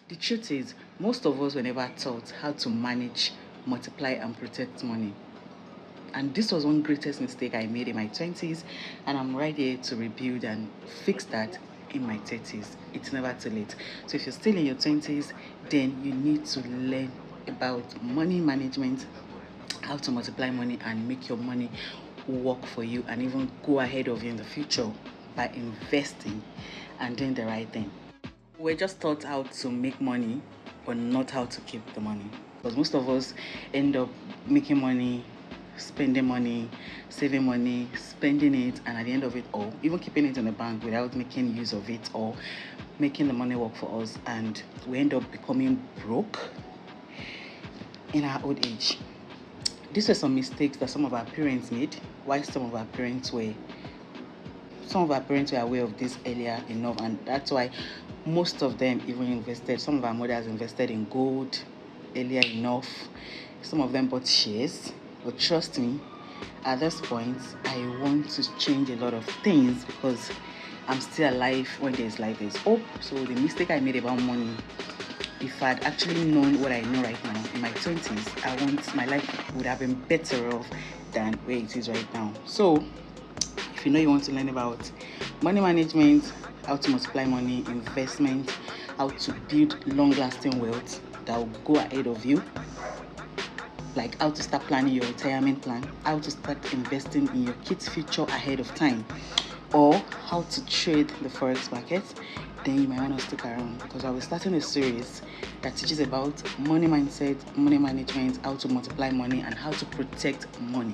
The truth is, most of us were never taught how to manage, multiply, and protect money. And this was one greatest mistake I made in my 20s, and I'm right here to rebuild and fix that in my 30s. It's never too late. So if you're still in your 20s, then you need to learn about money management, how to multiply money and make your money work for you and even go ahead of you in the future by investing and doing the right thing. We're just taught how to make money, but not how to keep the money. Because most of us end up making money, spending money, saving money, spending it, and at the end of it all, even keeping it in the bank without making use of it or making the money work for us, and we end up becoming broke in our old age. These were some mistakes that some of our parents made, while some of our parents were aware of this earlier enough, and that's why most of them even invested. Some of our mothers invested in gold earlier enough. Some of them bought shares. But trust me, at this point, I want to change a lot of things because I'm still alive when there's life, there's hope. So the mistake I made about money, if I'd actually known what I know right now in my 20s, I want my life would have been better off than where it is right now. So if you know you want to learn about money management, how to multiply money, investment, how to build long-lasting wealth that will go ahead of you, like how to start planning your retirement plan, how to start investing in your kids' future ahead of time, or how to trade the forex market, then you might want to stick around because I'll be starting a series that teaches about money mindset, money management, how to multiply money, and how to protect money.